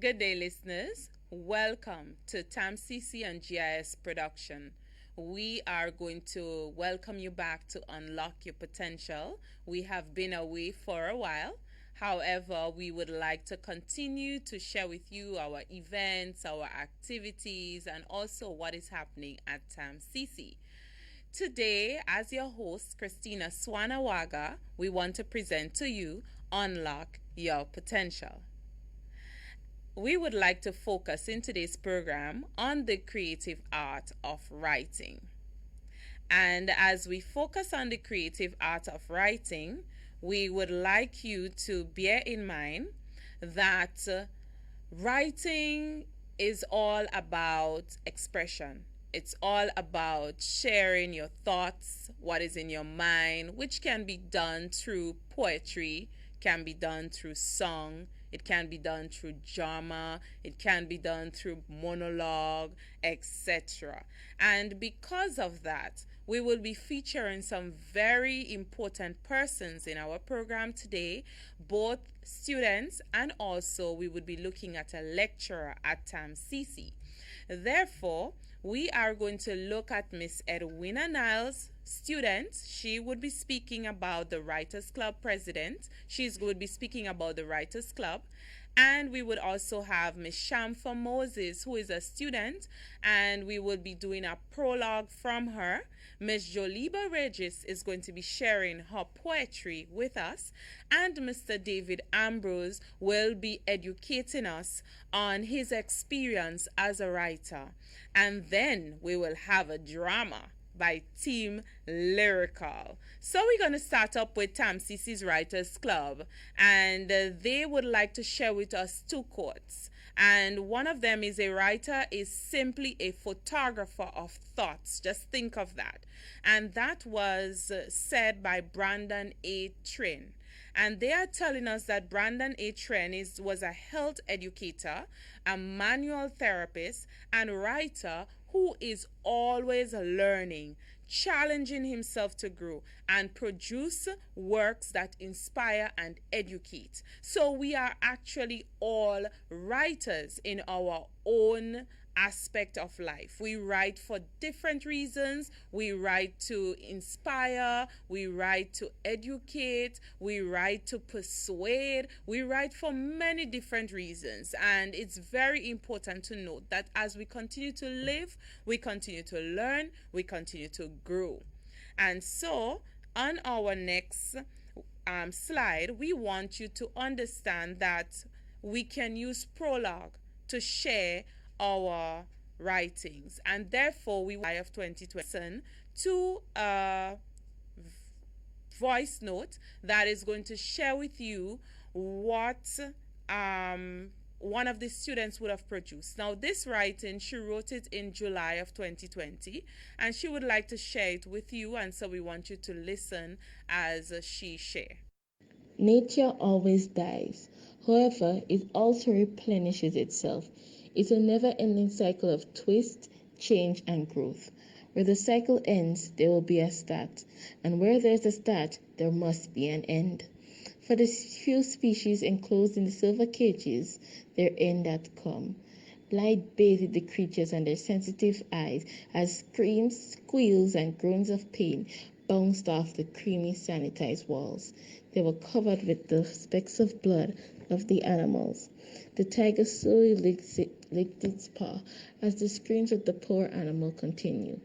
Good day, listeners. Welcome to TAMCC and GIS production. We are going to welcome you back to Unlock Your Potential. We have been away for a while. However, we would like to continue to share with you our events, our activities, and also what is happening at TAMCC. Today, as your host, Christina Swanawaga, we want to present to you Unlock Your Potential. We would like to focus in today's program on the creative art of writing. And as we focus on the creative art of writing, we would like you to bear in mind that writing is all about expression. It's all about sharing your thoughts, what is in your mind, which can be done through poetry, can be done through song, it can be done through drama, it can be done through monologue, etc. And because of that, we will be featuring some very important persons in our program today, both students and also we would be looking at a lecturer at TAMCC. Therefore, we are going to look at Miss Edwina Niles, student. She would be speaking about the Writers Club president. She's going to be speaking about the Writers Club. And we would also have Miss Shamfa Moses, who is a student, and we will be doing a prologue from her. Miss Joliba Regis is going to be sharing her poetry with us, and Mr. David Ambrose will be educating us on his experience as a writer. And then we will have a drama by Team Lyrical. So we're going to start up with TAMCC's Writers Club, and they would like to share with us two quotes. And one of them is: a writer is simply a photographer of thoughts. Just think of that. And that was said by Brandon A. Trin. And they are telling us that Brandon A. Trin was a health educator, a manual therapist, and writer who is always learning, challenging himself to grow and produce works that inspire and educate. So we are actually all writers in our own aspect of life. We write for different reasons. We write to inspire, we write to educate, we write to persuade, we write for many different reasons. And it's very important to note that as we continue to live, we continue to learn, we continue to grow. And so on our next slide, we want you to understand that we can use prologue to share our writings, and therefore we will of 2020 to a voice note that is going to share with you what one of the students would have produced. Now this writing, she wrote it in July of 2020, and she would like to share it with you, and so we want you to listen as she shares. Nature always dies. However, it also replenishes itself. It's a never-ending cycle of twist, change, and growth. Where the cycle ends, there will be a start. And where there's a start, there must be an end. For the few species enclosed in the silver cages, their end had come. Light bathed the creatures and their sensitive eyes as screams, squeals, and groans of pain bounced off the creamy sanitized walls. They were covered with the specks of blood of the animals. The tiger slowly licked its paw as the screams of the poor animal continued.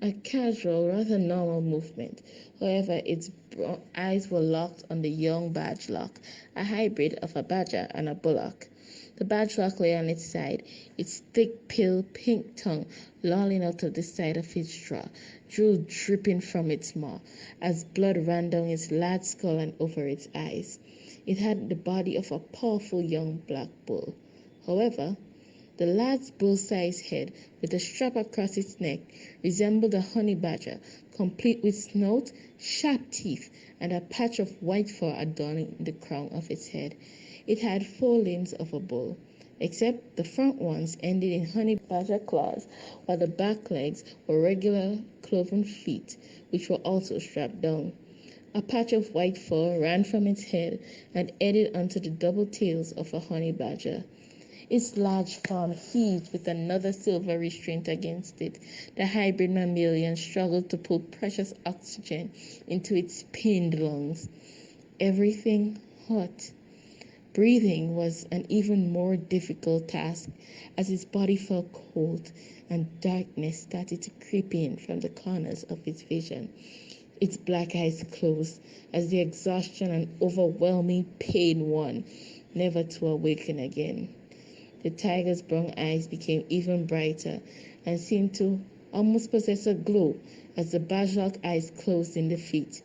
A casual, rather normal movement. However, its eyes were locked on the young badgelock, a hybrid of a badger and a bullock. The badgelock lay on its side, its thick, pale, pink tongue lolling out of the side of its jaw, drool dripping from its maw, as blood ran down its large skull and over its eyes. It had the body of a powerful young black bull. However, the large bull-sized head, with a strap across its neck, resembled a honey badger, complete with snout, sharp teeth, and a patch of white fur adorning the crown of its head. It had 4 limbs of a bull, except the front ones ended in honey badger claws, while the back legs were regular cloven feet, which were also strapped down. A patch of white fur ran from its head and ended onto the double tails of a honey badger. Its large form heaved with another silver restraint against it. The hybrid mammalian struggled to pull precious oxygen into its pained lungs. Everything hot. Breathing was an even more difficult task as his body felt cold and darkness started to creep in from the corners of his vision. Its black eyes closed as the exhaustion and overwhelming pain won, never to awaken again. The tiger's brown eyes became even brighter and seemed to almost possess a glow as the badge-lock eyes closed in defeat.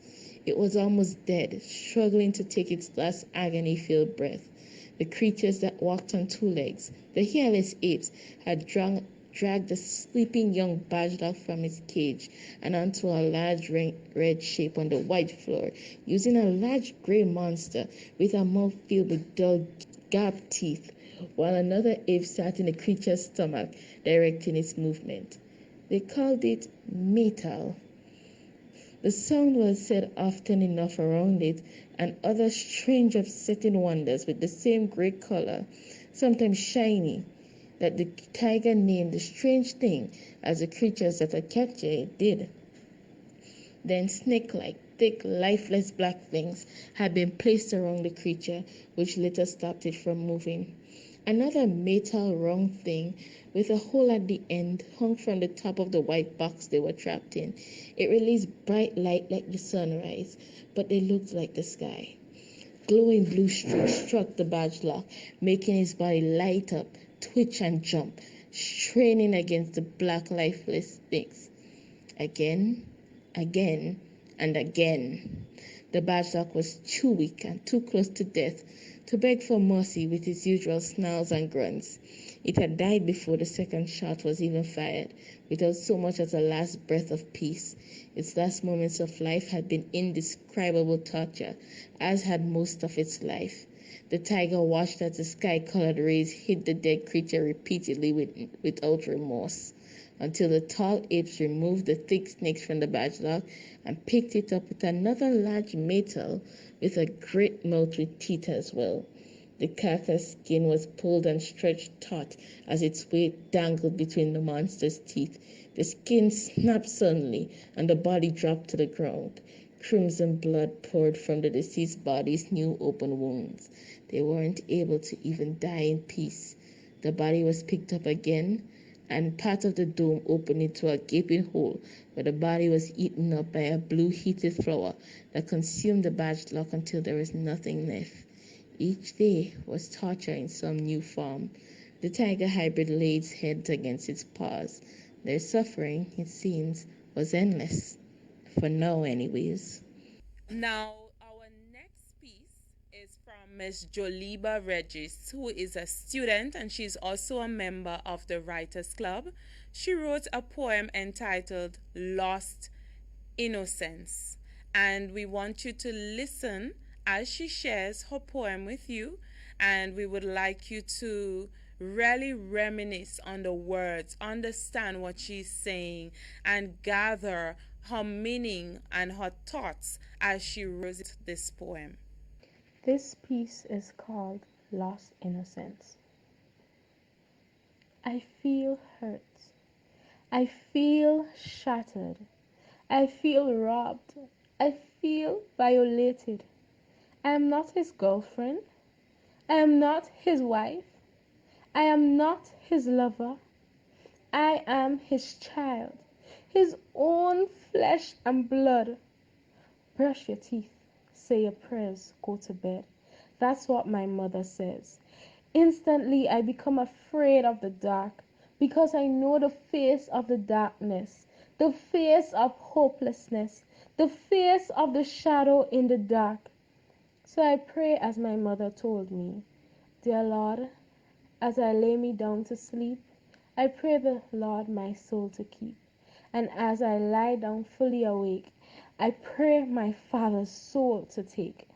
It was almost dead, struggling to take its last agony-filled breath. The creatures that walked on two legs, the hairless apes, had dragged the sleeping young badge-lock from its cage and onto a large red shape on the white floor, using a large gray monster with a mouth filled with dull, gaped teeth, while another ape sat in the creature's stomach, directing its movement. They called it metal. The sound was said often enough around it, and other strange upsetting wonders with the same grey color, sometimes shiny, that the tiger named the strange thing as the creatures that had captured it did. Then snake-like, thick, lifeless black things had been placed around the creature, which later stopped it from moving. Another metal round thing with a hole at the end hung from the top of the white box they were trapped in. It released bright light like the sunrise, but they looked like the sky. Glowing blue streaks struck the badge lock, making his body light up, twitch and jump, straining against the black lifeless things. Again, and again. The badge lock was too weak and too close to death to beg for mercy with his usual snarls and grunts. It had died before the second shot was even fired, without so much as a last breath of peace. Its last moments of life had been indescribable torture, as had most of its life. The tiger watched as the sky-colored rays hit the dead creature repeatedly without remorse, until the tall apes removed the thick snakes from the badge lock and picked it up with another large metal with a great mouth with teeth as well. The carcass skin was pulled and stretched taut as its weight dangled between the monster's teeth. The skin snapped suddenly and the body dropped to the ground. Crimson blood poured from the deceased body's new open wounds. They weren't able to even die in peace. The body was picked up again, and part of the dome opened into a gaping hole where the body was eaten up by a blue heated flower that consumed the badge lock until there was nothing left. Each day was torture in some new form. The tiger hybrid laid its head against its paws. Their suffering, it seems, was endless. For now, anyways. Now, our next piece is from Miss Joliba Regis, who is a student and she's also a member of the Writers Club. She wrote a poem entitled Lost Innocence, and we want you to listen as she shares her poem with you, and we would like you to really reminisce on the words, understand what she's saying, and gather her meaning and her thoughts as she wrote this poem. This piece is called Lost Innocence. I feel hurt. I feel shattered. I feel robbed. I feel violated. I am not his girlfriend. I am not his wife. I am not his lover. I am his child, his own flesh and blood. Brush your teeth, say your prayers, go to bed. That's what my mother says. Instantly, I become afraid of the dark because I know the face of the darkness, the face of hopelessness, the face of the shadow in the dark. So I pray as my mother told me. Dear Lord, as I lay me down to sleep, I pray the Lord my soul to keep. And as I lie down fully awake, I pray my Father's soul to take.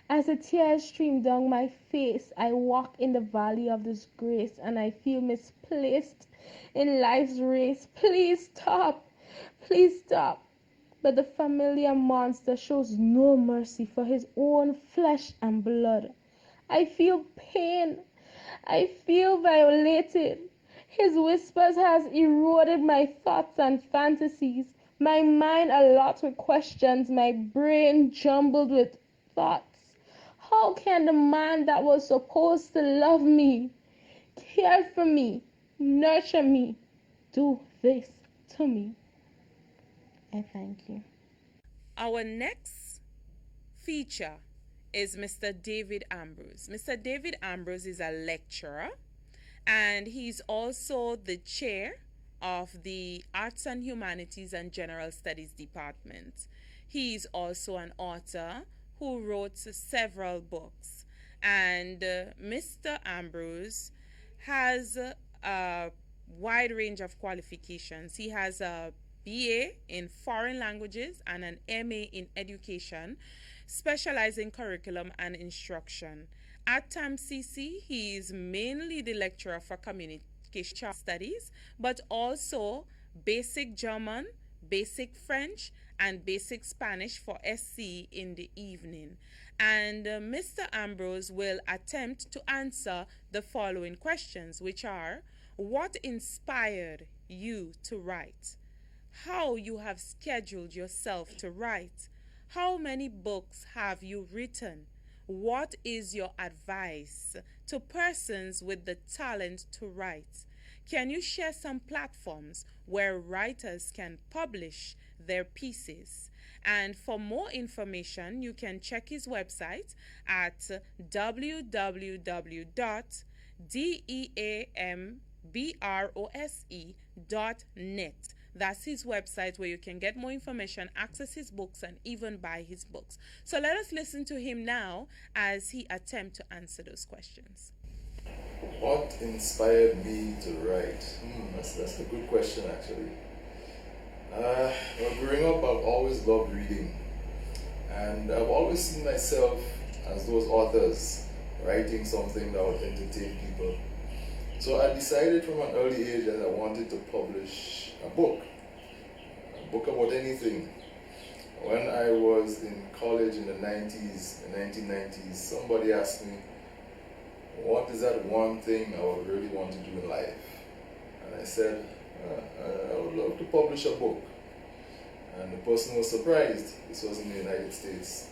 As the tears stream down my face, I walk in the valley of disgrace and I feel misplaced in life's race. Please stop. Please stop. But the familiar monster shows no mercy for his own flesh and blood. I feel pain. I feel violated. His whispers has eroded my thoughts and fantasies. My mind alert with questions, my brain jumbled with thoughts. How can the man that was supposed to love me, care for me, nurture me, do this to me? I thank you. Our next feature is Mr. David Ambrose. Mr. David Ambrose is a lecturer, and he's also the chair of the Arts and Humanities and General Studies Department. He is also an author who wrote several books. And Mr. Ambrose has a wide range of qualifications. He has a BA in foreign languages and an MA in education, specializing curriculum and instruction. At TAMCC, he is mainly the lecturer for communication studies, but also basic German, basic French, and basic Spanish for SC in the evening. And Mr. Ambrose will attempt to answer the following questions, which are: what inspired you to write? How you have scheduled yourself to write? How many books have you written? What is your advice to persons with the talent to write? Can you share some platforms where writers can publish their pieces? And for more information, you can check his website at www.deambrose.net. That's his website where you can get more information, access his books, and even buy his books. So let us listen to him now as he attempts to answer those questions. What inspired me to write? That's a good question, actually. Well, growing up, I've always loved reading. And I've always seen myself as those authors writing something that would entertain people. So I decided from an early age that I wanted to publish a book about anything. When I was in college in the 1990s, somebody asked me, what is that one thing I would really want to do in life? And I said, I would love to publish a book. And the person was surprised. This was in the United States.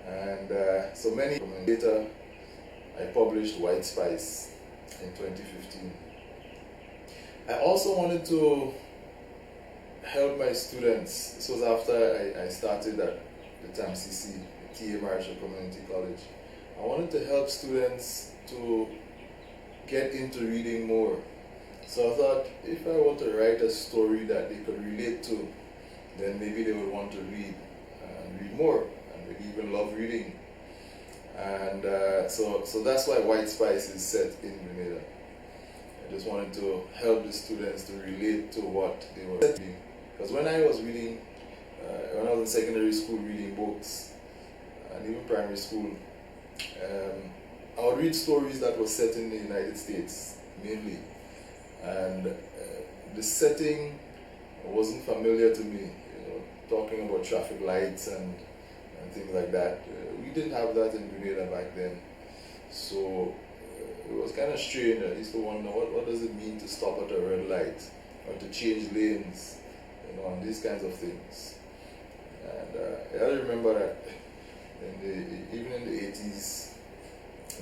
And so many later, I published White Spice in 2015. I also wanted to help my students. This was after I started at the TAMCC, the Marryshow Community College. I wanted to help students to get into reading more. So I thought, if I were to write a story that they could relate to, then maybe they would want to read and read more, and maybe even love reading. And so that's why White Spice is set in Grenada. I just wanted to help the students to relate to what they were reading. Because when I was reading, when I was in secondary school reading books, and even primary school, I would read stories that were set in the United States, mainly. And the setting wasn't familiar to me, talking about traffic lights and things like that. We didn't have that in Grenada back then. So it was kind of strange. I used to wonder, what does it mean to stop at a red light or to change lanes, and these kinds of things. And I remember that even in the 80s,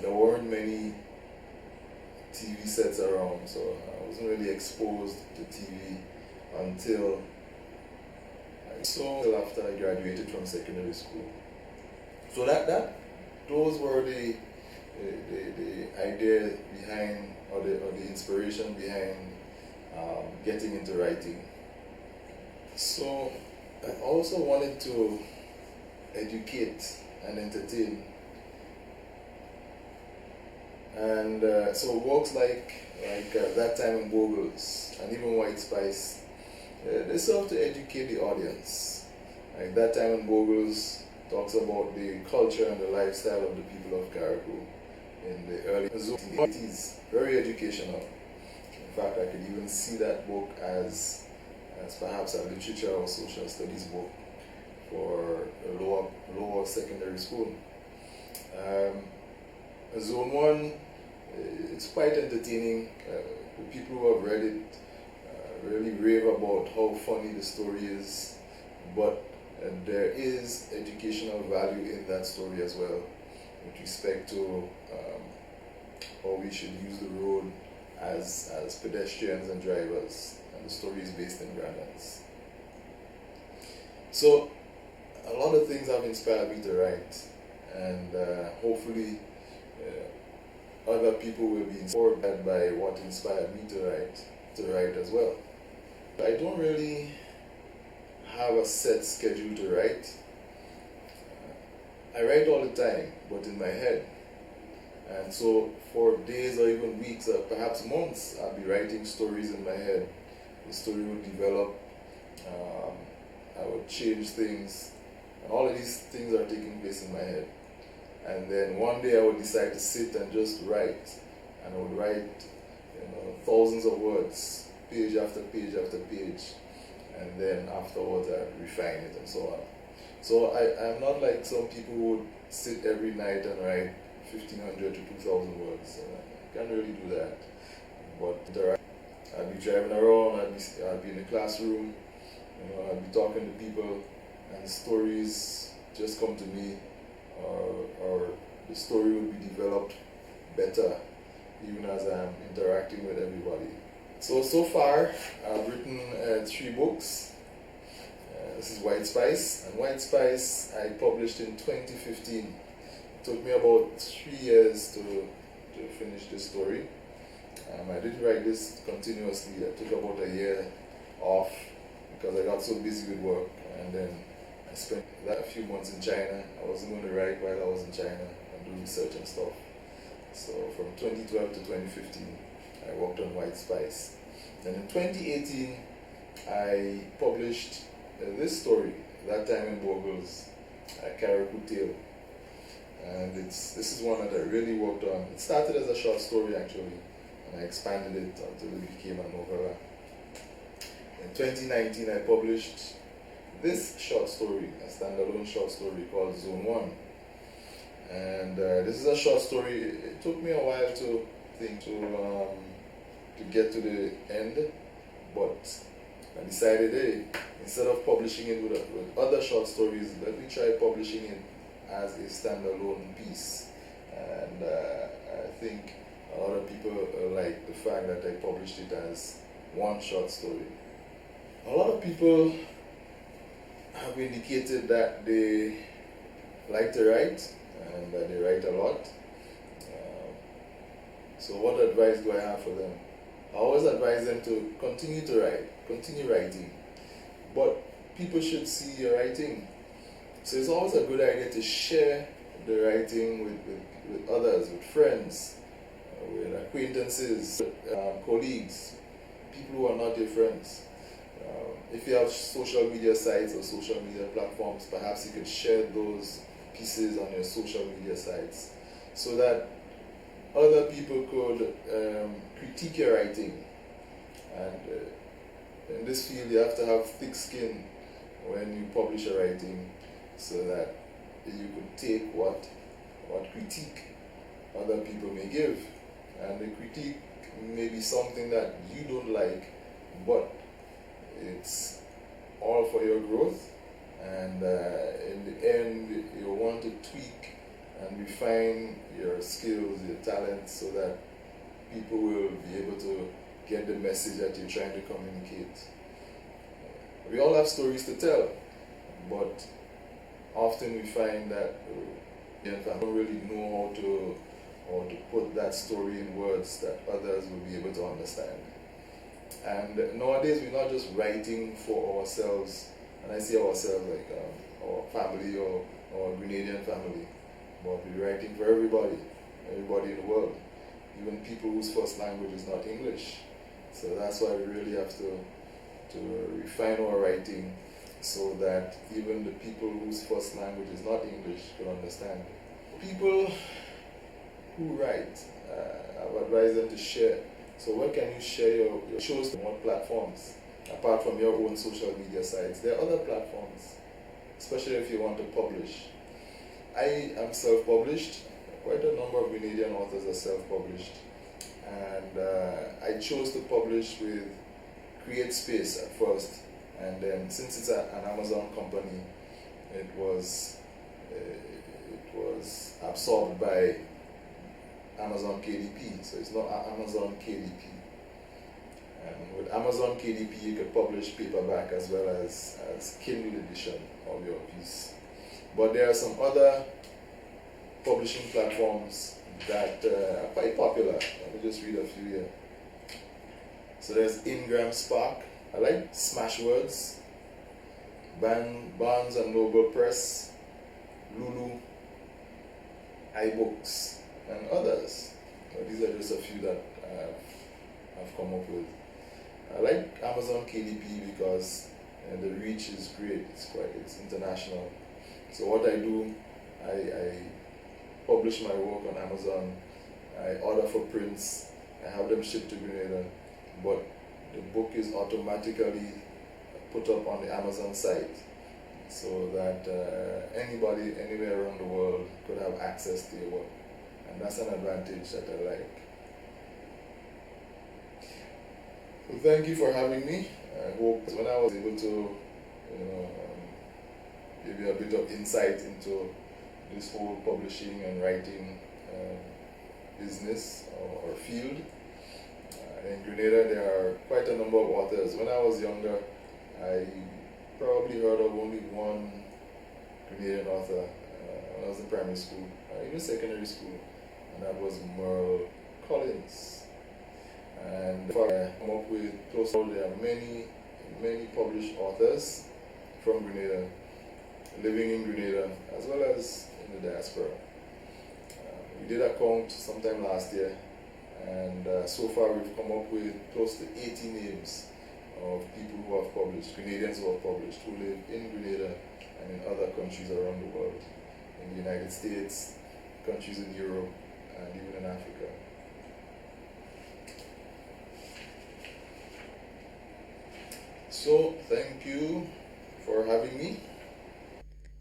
there weren't many TV sets around, so I wasn't really exposed to TV until after I graduated from secondary school. So those were the idea behind, or the inspiration behind getting into writing. So I also wanted to educate and entertain. And so works like That Time in Boggles and even White Spice, they serve to educate the audience. Like That Time in Boggles talks about the culture and the lifestyle of the people of Caribou in the early 80s. Very educational. In fact, I could even see that book as perhaps a literature or social studies book for a lower secondary school. Zone 1 it's quite entertaining. The people who have read it really rave about how funny the story is, but there is educational value in that story as well, with respect to how we should use the road as pedestrians and drivers. And the story is based in Grandlands. So a lot of things have inspired me to write, and hopefully other people will be inspired by what inspired me to write as well. I don't really have a set schedule to write. I write all the time, but in my head. And so for days or even weeks or perhaps months, I'll be writing stories in my head. The story would develop, I would change things, and all of these things are taking place in my head. And then one day I would decide to sit and just write, and I would write, thousands of words, page after page after page, and then afterwards I'd refine it and so on. So I'm not like some people who would sit every night and write 1,500 to 2,000 words. I can't really do that. But I'd be driving around, I'd be in the classroom, I'd be talking to people, and stories just come to me, or the story would be developed better even as I'm interacting with everybody. So far I've written 3 books. This is White Spice, and White Spice I published in 2015. It took me about 3 years to finish this story. I didn't write this continuously. I took about a year off because I got so busy with work, and then I spent a few months in China. I wasn't going to write while I was in China and do research and stuff. So from 2012 to 2015, I worked on White Spice. Then in 2018, I published this story, that time in Bogles, Caribou Tale. And this is one that I really worked on. It started as a short story actually, and I expanded it until it became a novella. In 2019, I published this short story, a standalone short story called Zone 1. And this is a short story. It took me a while to get to the end, but I decided, hey, instead of publishing it with other short stories, let me try publishing it as a standalone piece. And I think a lot of people like the fact that I published it as one short story. A lot of people have indicated that they like to write and that they write a lot. So what advice do I have for them? I always advise them to continue to write, continue writing. But people should see your writing. So it's always a good idea to share the writing with others, with friends, with acquaintances, colleagues, people who are not your friends. If you have social media sites or social media platforms, perhaps you could share those pieces on your social media sites so that other people could critique your writing. And in this field, you have to have thick skin when you publish a writing so that you could take what critique other people may give. And the critique may be something that you don't like, but it's all for your growth, and in the end you want to tweak and refine your skills, your talents, so that people will be able to get the message that you're trying to communicate. We all have stories to tell, but often we find that we don't really know how to put that story in words that others will be able to understand. And nowadays we're not just writing for ourselves, and I say ourselves like our family or our Grenadian family, but we're writing for everybody in the world, even people whose first language is not English. So that's why we really have to refine our writing so that even the people whose first language is not English can understand. People who write, I've advised them to share. So where can you share your shows on what platforms? Apart from your own social media sites, there are other platforms, especially if you want to publish. I am self-published. Quite a number of Grenadian authors are self-published. and I chose to publish with Create Space at first, and then since it's an Amazon company, it was absorbed by Amazon KDP, so it's not Amazon KDP. And with Amazon KDP, you can publish paperback as well as Kindle edition of your piece. But there are some other publishing platforms that are quite popular. Let me just read a few here. So there's Ingram Spark. I like Smashwords, Barnes and Noble Press, Lulu, iBooks, and others. So these are just a few that I've come up with. I like Amazon KDP because the reach is great. It's international. So what I do, I publish my work on Amazon. I order for prints. I have them shipped to Grenada, but the book is automatically put up on the Amazon site, so that anybody anywhere around the world could have access to your work, and that's an advantage that I like. So thank you for having me. I hope when I was able to, give you a bit of insight into this whole publishing and writing business or field. In Grenada, there are quite a number of authors. When I was younger, I probably heard of only one Grenadian author when I was in primary school, even secondary school, and that was Merle Collins. And if I come up with close to, there are many published authors from Grenada, living in Grenada, as well as in the diaspora. We did a count sometime last year, and so far we've come up with close to 80 names of people who have published, Grenadians who have published, who live in Grenada and in other countries around the world, in the United States, countries in Europe, and even in Africa. So, thank you for having me.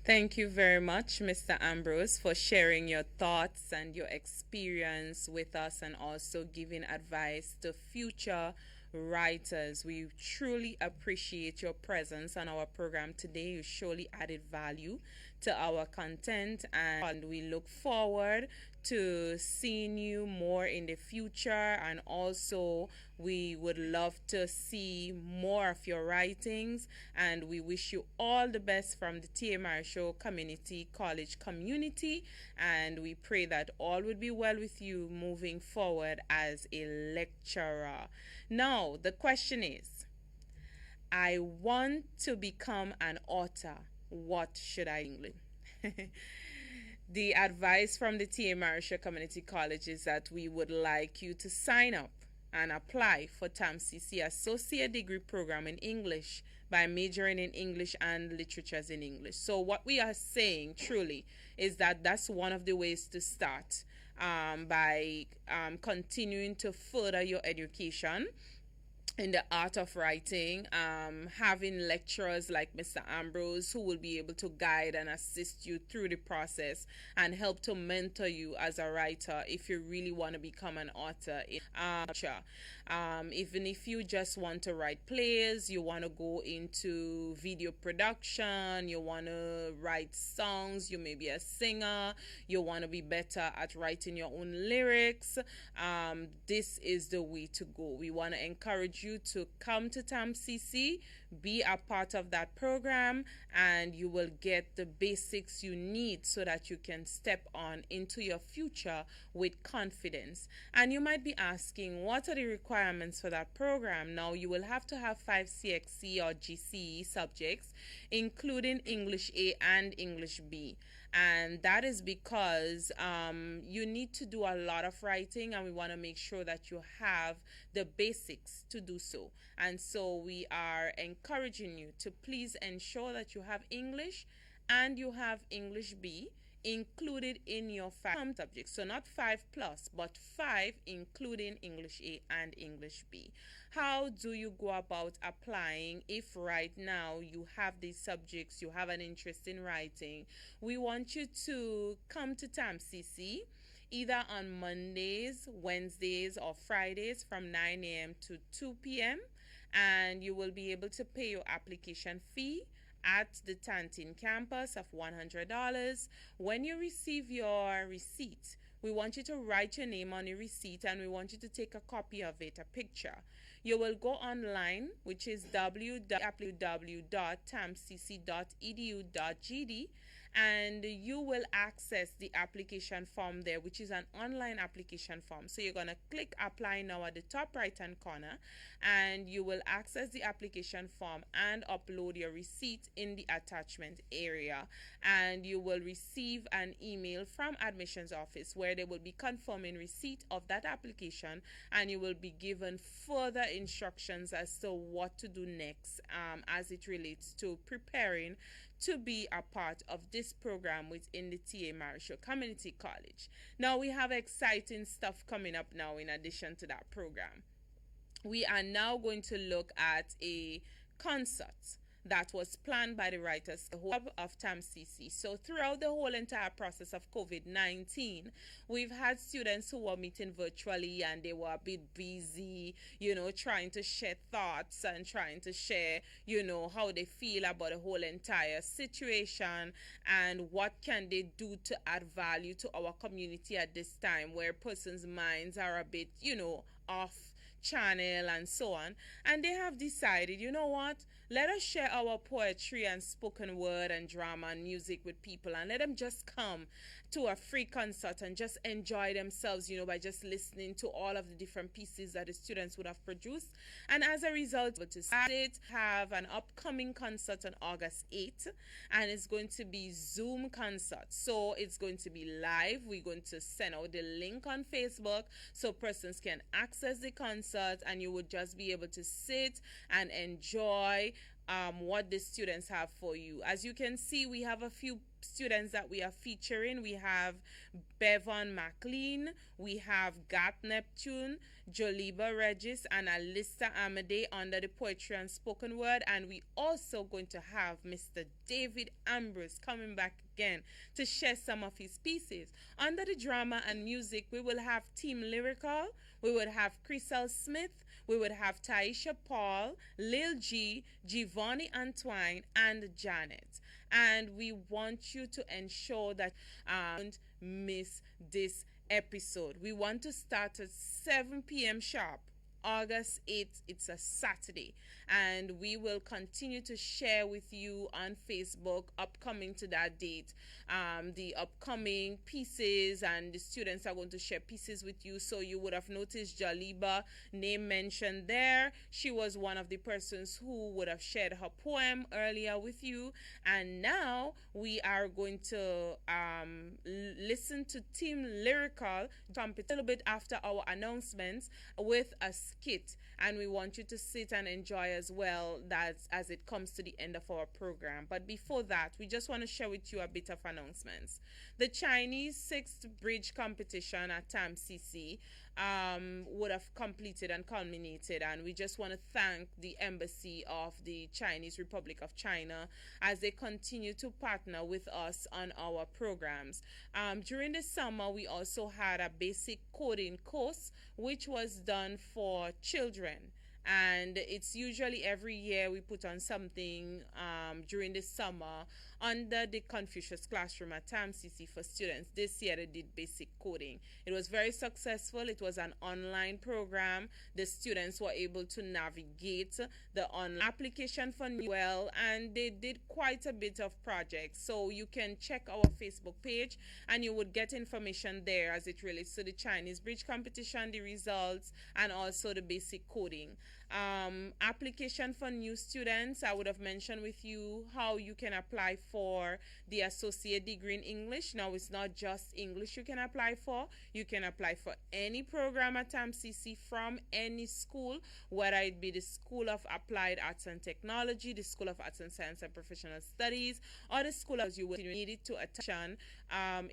Thank you very much, Mr. Ambrose, for sharing your thoughts and your experience with us and also giving advice to future writers. We truly appreciate your presence on our program today. You surely added value to our content, and we look forward to seeing you more in the future, and also we would love to see more of your writings, and we wish you all the best from the T.A. Marryshow Community College community, and we pray that all would be well with you moving forward as a lecturer. Now, the question is, I want to become an author. What should I do? The advice from the T.A. Marryshow Community College is that we would like you to sign up and apply for TAMCC Associate Degree Program in English by majoring in English and literatures in English. So what we are saying truly is that that's one of the ways to start, by continuing to further your education in the art of writing, having lecturers like Mr. Ambrose who will be able to guide and assist you through the process and help to mentor you as a writer if you really want to become an author. Even if you just want to write plays, you want to go into video production, you want to write songs, you may be a singer, you want to be better at writing your own lyrics, this is the way to go. We want to encourage you to come to TAMCC, be a part of that program, and you will get the basics you need so that you can step on into your future with confidence. And you might be asking, what are the requirements for that program? Now, you will have to have 5 CXC or GCE subjects, including English A and English B. And that is because you need to do a lot of writing, and we want to make sure that you have the basics to do so. And so we are encouraging you to please ensure that you have English and you have English B included in your 5 subjects. So not 5 plus, but 5 including English A and English B. How do you go about applying if right now you have these subjects, you have an interest in writing? We want you to come to TAMCC either on Mondays, Wednesdays, or Fridays from 9 a.m. to 2 p.m. And you will be able to pay your application fee at the Tantin campus of $100. When you receive your receipt, we want you to write your name on the receipt and we want you to take a copy of it, a picture. You will go online, which is www.tamcc.edu.gd, and you will access the application form there, which is an online application form. So you're going to click apply now at the top right hand corner, and you will access the application form and upload your receipt in the attachment area, and you will receive an email from admissions office where they will be confirming receipt of that application, and you will be given further instructions as to what to do next as it relates to preparing to be a part of this program within the TA Marryshow Community College. Now we have exciting stuff coming up now in addition to that program. We are now going to look at a concert that was planned by the Writers Club of TAMCC. So throughout the whole entire process of COVID-19, we've had students who were meeting virtually and they were a bit busy, trying to share thoughts and trying to share, how they feel about the whole entire situation and what can they do to add value to our community at this time where persons' minds are a bit, off channel and so on. And they have decided, let us share our poetry and spoken word and drama and music with people and let them just come to a free concert and just enjoy themselves, by just listening to all of the different pieces that the students would have produced. And as a result, to have an upcoming concert on August 8th, and it's going to be Zoom concert. So it's going to be live. We're going to send out the link on Facebook so persons can access the concert, and you would just be able to sit and enjoy what the students have for you. As you can see, we have a few students that we are featuring. We have Bevan McLean, we have Gat Neptune, Joliba Regis, and Alyssa Amadei under the poetry and spoken word. And we also going to have Mr. David Ambrose coming back again to share some of his pieces. Under the drama and music, we will have Team Lyrical, we would have Chriselle Smith, we would have Taisha Paul, Lil G, Giovanni Antoine, and Janet. And we want you to ensure that don't miss this episode. We want to start at 7 p.m. sharp. August 8th, it's a Saturday, and we will continue to share with you on Facebook upcoming to that date the upcoming pieces, and the students are going to share pieces with you. So you would have noticed Jaliba name mentioned there. She was one of the persons who would have shared her poem earlier with you, and now we are going to listen to Team Lyrical trumpet a little bit after our announcements with a skit, and we want you to sit and enjoy as well that as it comes to the end of our program. But before that, we just want to share with you a bit of announcements. The Chinese 6th Bridge competition at TAMCC would have completed and culminated, and we just want to thank the Embassy of the Chinese Republic of China as they continue to partner with us on our programs. During the summer, we also had a basic coding course which was done for children, and it's usually every year we put on something during the summer under the Confucius Classroom at TAMCC for students. This year they did basic coding. It was very successful. It was an online program. The students were able to navigate the online application for well, and they did quite a bit of projects. So you can check our Facebook page and you would get information there as it relates to the Chinese Bridge competition, the results, and also the basic coding. Application for new students, I would have mentioned with you how you can apply for the associate degree in English. Now it's not just English you can apply for. You can apply for any program at TAMCC from any school, whether it be the School of Applied Arts and Technology, the School of Arts and Science and Professional Studies, or the school as you would need it to attend.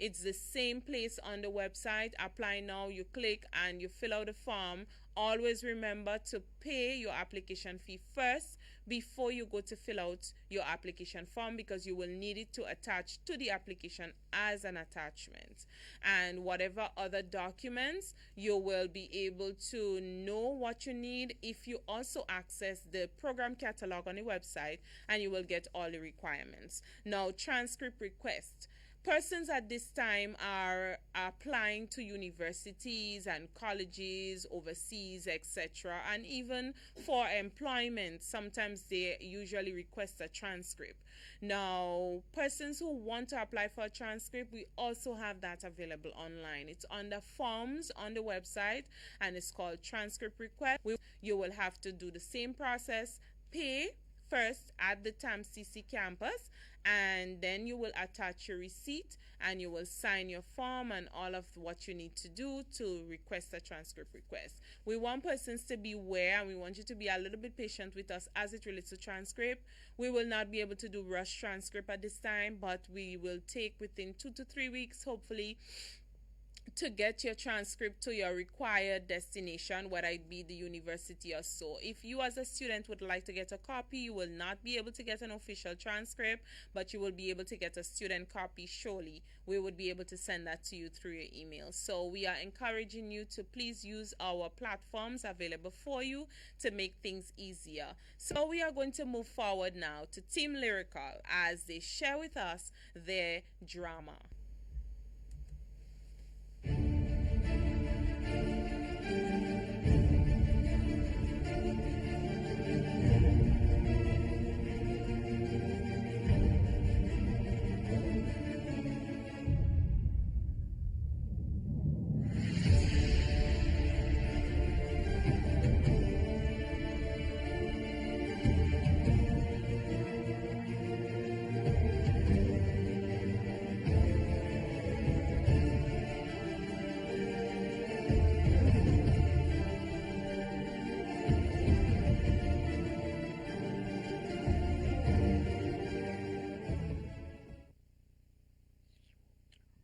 It's the same place on the website. Apply now, you click and you fill out the form. Always remember to pay your application fee first before you go to fill out your application form, because you will need it to attach to the application as an attachment. And whatever other documents, you will be able to know what you need if you also access the program catalog on the website, and you will get all the requirements. Now, transcript request. Persons at this time are applying to universities and colleges overseas, etc., and even for employment. Sometimes they usually request a transcript. Now, persons who want to apply for a transcript, we also have that available online. It's under forms on the website, and it's called transcript request. You will have to do the same process, pay first at the TAMCC campus, and then you will attach your receipt and you will sign your form and all of what you need to do to request a transcript request. We want persons to be aware, and we want you to be a little bit patient with us as it relates to transcript. We will not be able to do rush transcript at this time, but we will take within 2 to 3 weeks, hopefully, to get your transcript to your required destination, whether it be the university or so. If you as a student would like to get a copy, you will not be able to get an official transcript, but you will be able to get a student copy surely. We would be able to send that to you through your email. So we are encouraging you to please use our platforms available for you to make things easier. So we are going to move forward now to Team Lyrical as they share with us their drama.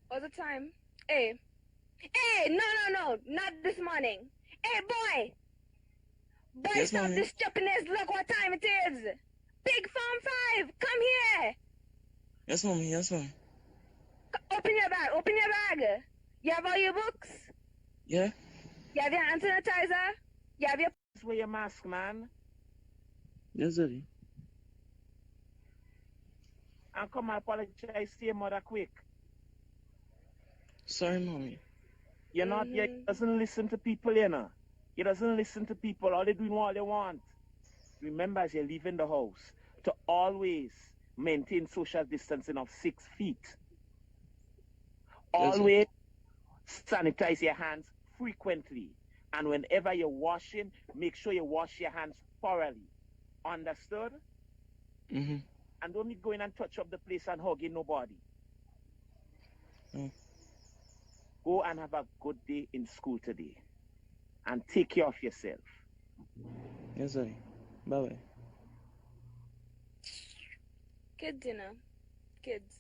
What's the time? Hey, no, not this morning. Hey, boy! Boy, Yes, stop mommy. this stupidness. Look what time it is. Big Farm 5, come here. Yes, mommy. Yes, mom. Open your bag. You have all your books? Yeah. You have your hand sanitizer? You have your... Wear your mask, man. Yes, daddy. And come and apologize to your mother quick. Sorry, mommy. You're not, he doesn't listen to people, you know. He doesn't listen to people. All they doing what they want. Remember, as you're leaving the house, to always maintain social distancing of 6 feet. Yes, sir. Always sanitize your hands frequently. And whenever you're washing, make sure you wash your hands thoroughly. Understood? Mm-hmm. And don't be going and touch up the place and hugging nobody. Mm. Go and have a good day in school today. And take care of yourself. Yes, daddy. Bye-bye. Kids, you know. Kids.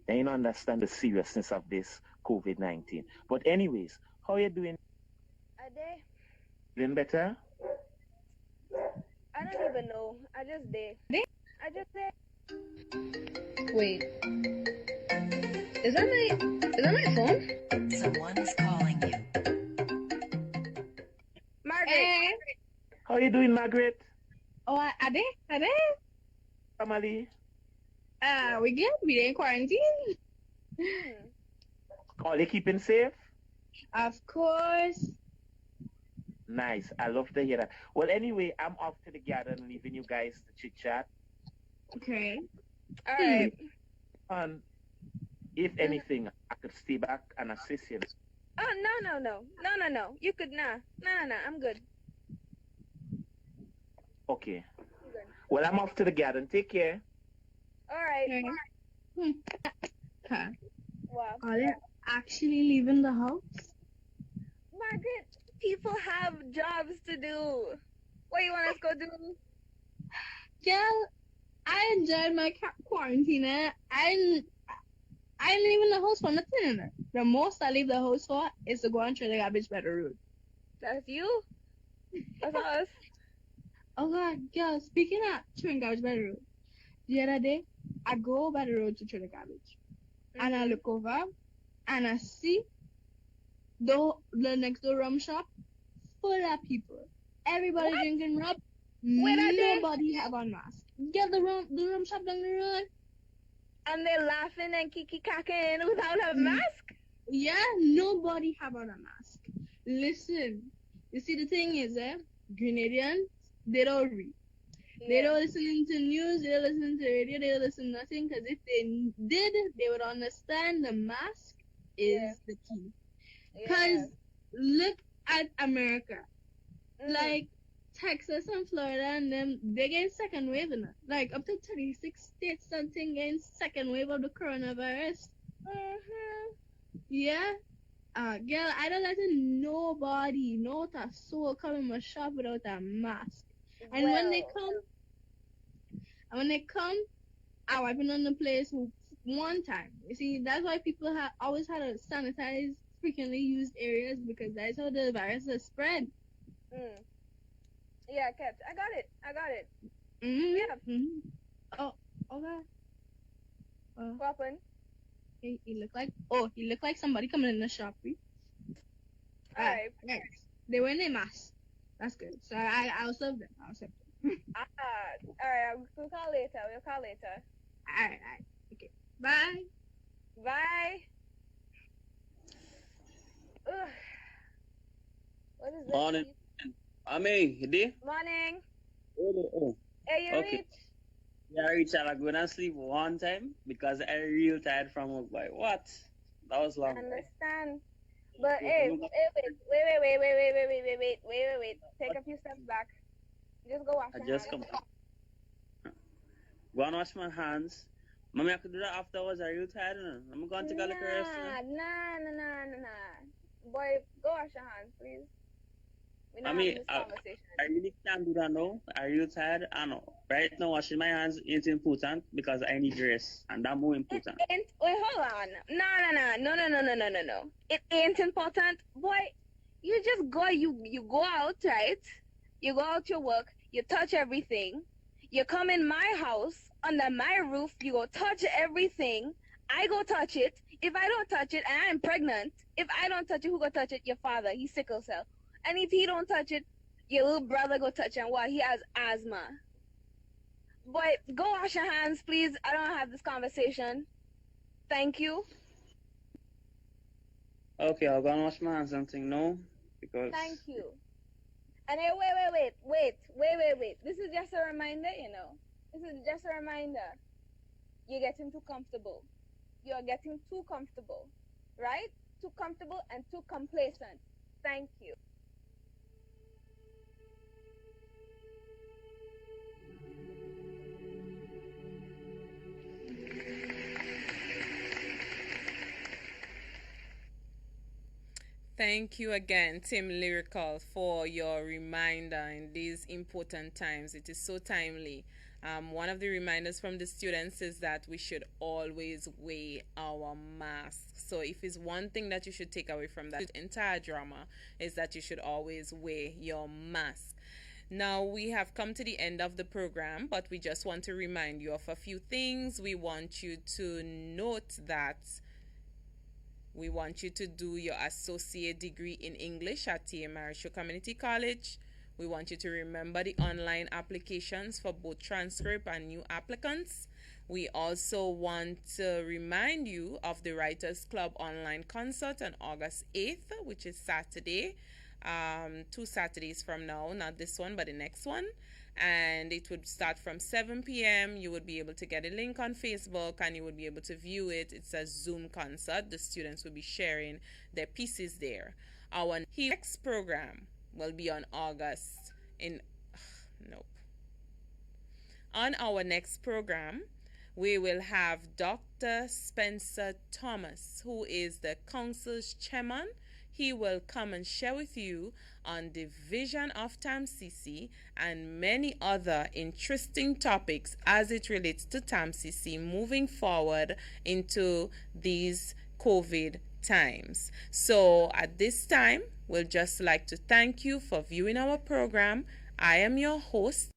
They don't understand the seriousness of this COVID-19. But anyways, how are you doing? Are they? Doing better? I don't even know. I just did. I just did. Wait. Is that my phone? Someone is calling you. Margaret. Hey. How are you doing, Margaret? Oh, are they? Family? We good? We in quarantine? Are they keeping safe? Of course. Nice. I love to hear that. Well, anyway, I'm off to the garden, leaving you guys to chit-chat. Okay. All right. And if anything, I could stay back and assist you. Oh, no. You could, nah. No, I'm good. Okay. Well, I'm off to the garden. Take care. All right. Huh. Wow. Are they actually leaving the house? Margaret, people have jobs to do. What you want us to go do? Girl, I enjoyed my quarantine. I didn't leave the house for nothing. The most I leave the house for is to go and throw the garbage by the road. That's you? That's us? Oh God, girl, speaking of chewing garbage by the road, the other day, I go by the road to chew the garbage. And I look over and I see the next door rum shop full of people. Everybody drinking rum. Nobody have on mask. Get the rum shop down the road. And they're laughing and kiki kacking without a mask? Yeah, nobody have on a mask. Listen, you see the thing is, Grenadians, they don't read. They don't listen to news, they don't listen to radio, they don't listen to nothing, because if they did, they would understand the mask is the key. Because look at America. Like Texas and Florida and them, they get second wave in it. Like up to 36 states something getting second wave of the coronavirus. Yeah. Girl, I don't let nobody know that a soul come in my shop without a mask. And when they come, I wipe it on the place one time. You see, that's why people always had to sanitize frequently used areas, because that's how the virus is spread. Yeah, Kept. I got it. Oh, okay. What happened? He looked like somebody coming in the shop. Alright. Yes. They were in a mask. That's good. So I'll serve them. Alright, we'll call later. Alright. Okay. Bye. Bye. Ugh. What is this? Morning. Ami, you there? Morning. Oh. Hey, you Okay. reach? Yeah, I reached out. I go and sleep one time because I real tired from work. Like, what? That was long. I understand. But Okay, hey, you got- wait. Take a few steps back. Just go wash I your just hands. come. Go and wash my hands. Mommy, I could do that afterwards. I real tired. I'm going to take a look at rest. Nah. Boy, go wash your hands, please. We're not I mean, having this conversation. I really can't do that now. I real tired. I know. Right now, washing my hands is important because I need rest, and that's more important. Wait, hold on. No. It ain't important. Boy, you just go, you go out, right? You go out your work, you touch everything. You come in my house, under my roof, you go touch everything. I go touch it. If I don't touch it, and I'm pregnant, if I don't touch it, who go touch it? Your father. He's sickle cell. And if he don't touch it, your little brother go touch it. And what? He has asthma. Boy, go wash your hands, please. I don't have this conversation. Thank you. Okay, I'll go and wash my hands something now because. Thank you. And hey, wait. This is just a reminder, This is just a reminder. You're getting too comfortable. You're getting too comfortable, right? Too comfortable and too complacent. Thank you. Thank you again, Tim Lyrical, for your reminder in these important times. It is so timely. One of the reminders from the students is that we should always wear our masks. So if it's one thing that you should take away from that entire drama, is that you should always wear your mask. Now we have come to the end of the program, but we just want to remind you of a few things. We want you to note that we want you to do your associate degree in English at Marryshow Community College. We want you to remember the online applications for both transcript and new applicants. We also want to remind you of the Writers Club online concert on August 8th, which is Saturday. 2 Saturdays from now, not this one, but the next one. And it would start from 7 p.m. You would be able to get a link on Facebook and you would be able to view it. It's a Zoom concert. The students will be sharing their pieces there. Our next program will be on August On our next program, we will have Dr. Spencer Thomas, who is the council's chairman. He will come and share with you on the vision of TAMCC and many other interesting topics as it relates to TAMCC moving forward into these COVID times. So at this time, we'll just like to thank you for viewing our program I am your host,